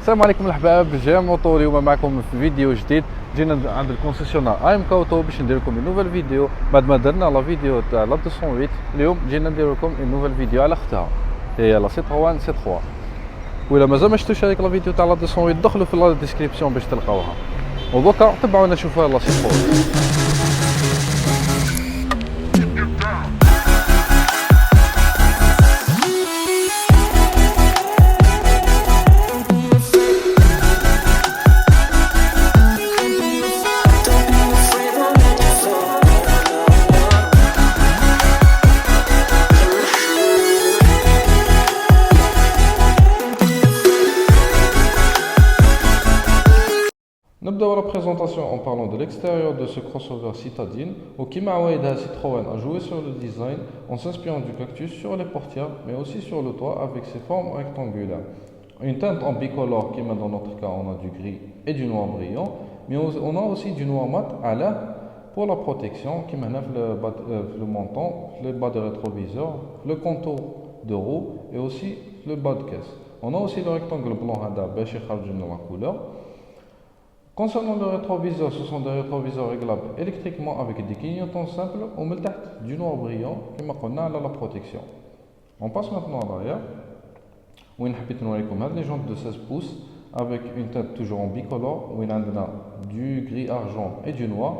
السلام عليكم الحباب، جيم موطو. اليوم معكم في فيديو جديد. جينا عند الكونسيسيونار ايم كاوتو باش ندير لكم نوفيل فيديو بعد ما درنا لا فيديو تاع لا 208. اليوم جينا ندير لكم نوفيل فيديو على اختها، هي لا سيتروان سي 3. وإلا مازال ما شفتوش هذيك لا فيديو تاع لا 208 دخلوا في لا ديسكريبسيون باش تلقاوها. ودوكا تبعونا نشوفوها لا سيتروان. نبداو la présentation en parlant de l'extérieur de ce crossover citadine où Kima Awaïda Citroën a joué sur le design en s'inspirant du cactus sur les portières mais aussi sur le toit avec ses formes rectangulaires. Une teinte en bicolore qui, dans notre cas, on a du gris et du noir brillant, mais on a aussi du noir mat à l'air pour la protection qui mène le menton, le bas de rétroviseur, le contour de roue et aussi le bas de caisse. On a aussi le rectangle blanc hada beige et la couleur. Concernant le rétroviseur, ce sont des rétroviseurs réglables électriquement avec des clignotants simples au du noir brillant qui m'a la protection. On passe maintenant à l'arrière où on a les jantes de 16 pouces avec une teinte toujours en bicolore où on a du gris argent et du noir.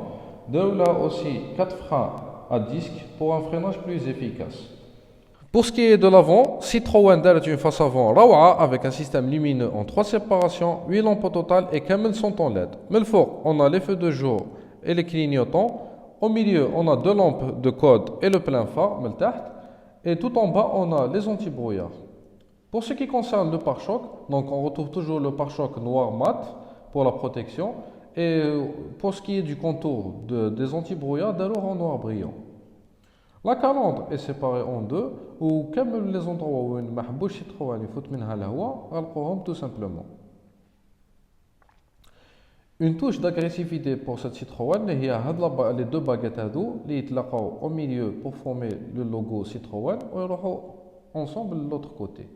De là aussi 4 freins à disque pour un freinage plus efficace. Pour ce qui est de l'avant, Citroën a une face avant Rawa avec un système lumineux en 3 séparations, 8 lampes au total et camels sont en LED. Mais le fort, on a les feux de jour et les clignotants. Au milieu, on a 2 lampes de code et le plein phare, et tout en bas, on a les anti-brouillards. Pour ce qui concerne le pare-choc, donc on retrouve toujours le pare-choc noir mat pour la protection. Et pour ce qui est du contour des anti-brouillards, d'alors en noir brillant. La calandre est séparée en deux, ou comme les endroits où on ne Citroën tout simplement. Une touche d'agressivité pour cette Citroën, il y a les 2 baguettes au milieu pour former le logo Citroën et ensemble de l'autre côté.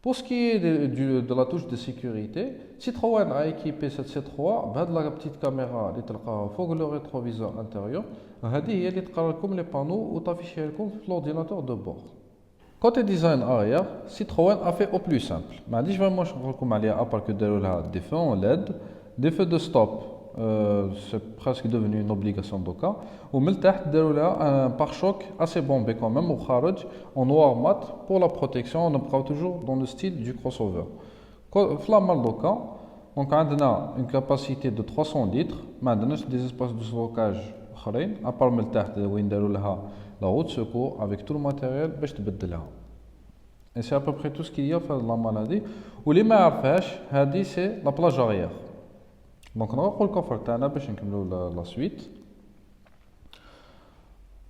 Pour ce qui est de la touche de sécurité, Citroën a équipé cette C3 avec la petite caméra qui est le rétroviseur intérieur. C'est qui تقرا les panneaux ou t'afficher l'ordinateur de bord. Côté design arrière, Citroën a fait au plus simple. Je ne vais pas dire à part que des feux en LED, des feux de stop. C'est presque devenu une obligation de cas. Ou un pare-choc assez bombé quand même, en noir mat pour la protection. On prend toujours dans le style du crossover. Flamme d'Oka, donc on a une capacité de 300 litres, mais on a des espaces de stockage à part la roue de secours avec tout le matériel pour تبدلها. Et c'est à peu près tout ce qu'il y a dans la maladie. Ou les mains c'est la plage arrière. Donc on va le coffre تاعنا باش نكملوا la suite.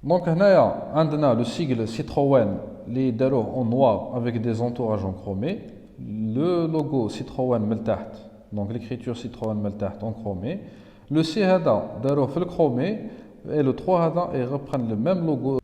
Donc هنايا عندنا le sigle Citroën اللي داروه en noir avec des entourages en chromé, le logo Citroën من تحت, donc l'écriture Citroën من تحت en chromé, le C هذا داروه في الchromé et le 3 هذا et reprennent le même logo.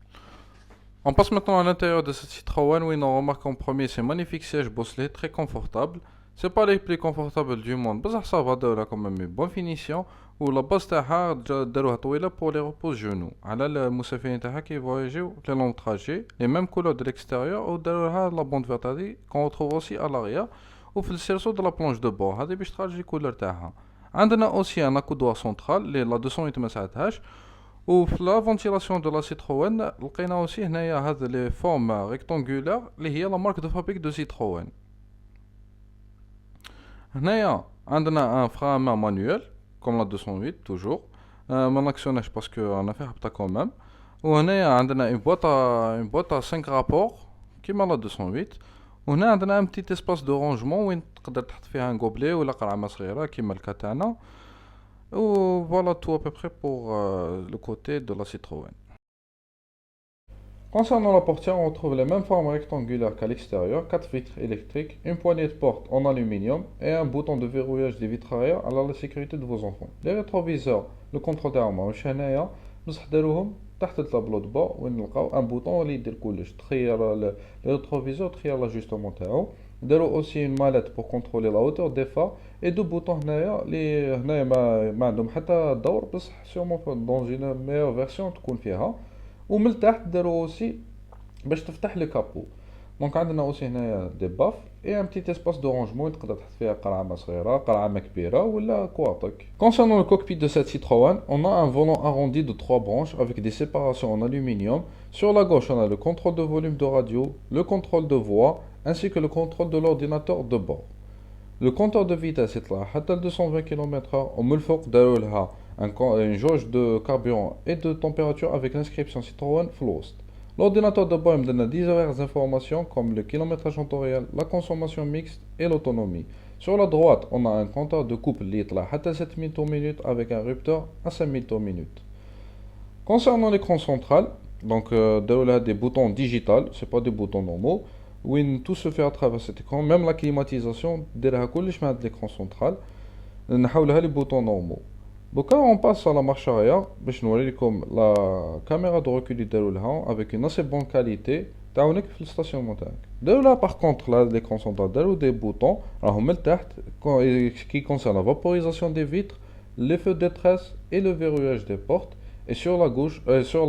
On passe maintenant à l'intérieur de cette Citroën où on remarque en premier ces magnifiques sièges bosselés très confortables. C'est pas les plus confortables du monde, mais ça va donner quand même une bonne finition. Ou la base تاعها داروها طويلة pour les repose genoux. على المسافرين تاعها كي voyager les longs trajets, les mêmes couleurs de l'extérieur. ou داروها la bande verte هذه qu'on retrouve aussi à l'arrière ou في السيرسو de la planche de bord. هذه باش تخرج الكولور تاعها. عندنا aussi un accoudoir central اللي la 208 ما ساعدهاش. Ou la ventilation de la Citroën, on a aussi les formes rectangulaires qui sont la marque de fabrique de Citroën. On a un frein à main manuel, comme la 208 toujours. Mon actionnage parce qu'on a fait quand même. On a une boîte à 5 rapports, qui est la 208. On a un petit espace de rangement où on peut mettre un gobelet ou la قرعة صغيرة كيما الكاتانا. Et voilà tout à peu près pour le côté de la Citroën. Concernant la portière, on retrouve les mêmes formes rectangulaires qu'à l'extérieur, 4 vitres électriques, une poignée de porte en aluminium et un bouton de verrouillage des vitres arrière à la sécurité de vos enfants. Les rétroviseurs, le contrôle d'armes, تحت الطابلو دو بور وين نلقاو ان بوطون اللي يدير كلش تخير لي ريتروفيزور تخير لاجوستمون تاعو داروا اوسي اون ماليت بور كونترولي لا هوتور دي فار اي دو بوطون هنايا اللي هنايا ما عندهم حتى دور بصح سيغمون دون اون ميور فيرسيون تكون فيها ومن التحت داروا اوسي باش تفتح لي كابو دونك عندنا اوسي هنايا دي باف اي ان بتيت اسباس دو رونجمون تقدر تحط فيها قرعه صغيره قرعه كبيره ولا كواطك. Concernant le cockpit de cette Citroën, on a un volant arrondi de 3 branches avec des séparations en aluminium. Sur la gauche, on a le contrôle de volume de radio, le contrôle de voix ainsi que le contrôle de l'ordinateur de bord. Le compteur de vitesse يطلع حتى 220 km/h ومن الفوق داروا لها une jauge de carburant et de température avec l'inscription Citroën في الوسط. L'ordinateur de bord me donne diverses informations comme le kilométrage en temps réel, la consommation mixte et l'autonomie. Sur la droite, on a un compteur de couple litre à 7 minutes au minute avec un rupteur à 5 minutes au minute. Concernant l'écran central, donc des boutons digitales, c'est pas des boutons normaux, où tout se fait à travers cet écran, même la climatisation, derrière l'écran central, on a les boutons normaux. Donc quand on passe à la marche arrière, باش نوريكم la caméra de recul avec une assez bonne qualité تعاونك في الستاسيون تاعك. داروا là par contre là l'écran central داروا des boutons راهم من تحت qui concerne la vaporisation des vitres, les feux de détresse et le verrouillage des portes. Et sur la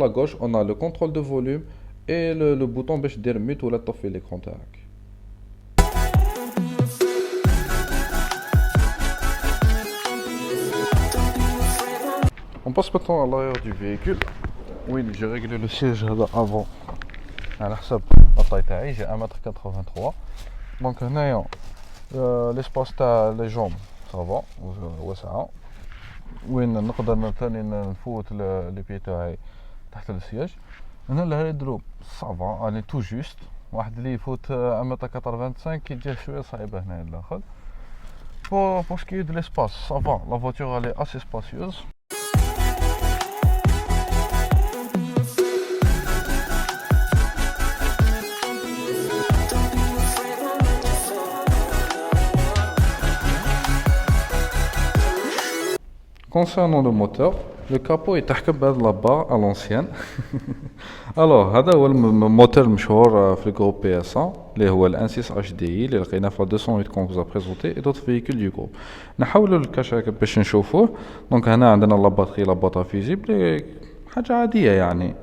gauche on a le contrôle de volume et le bouton باش دير mute ولا تطفي l'écran تاعك. On passe maintenant à l'arrière du véhicule. Oui, j'ai réglé le siège avant. على حسب الطاي تاعي j'ai 1m83. Donc هنايا l'espace تاع لي جومب صافا واسعة وين نقدر ثاني نفوت لي بي تاعي تحت السياج. هنا الهيدرو صافا اني تو جوست واحد اللي يفوت 1m85 كيجيه شويه صعيبه هنا الداخل. pour ce qui est de l'espace ça va, la voiture elle est assez spacieuse. Concernant le moteur, le capot est تحكم بهاد la barre à l'ancienne. Alors هذا هو الموتور المشهور في الجروب PS1 اللي هو ال 1.6 HDI اللي لقيناه في 208 qu'on vous a présenté et d'autres véhicules du groupe. نحاولوا الكاشا باش نشوفوه. دونك هنا عندنا لا باتري لا باطا فيزيبل حاجه عاديه يعني.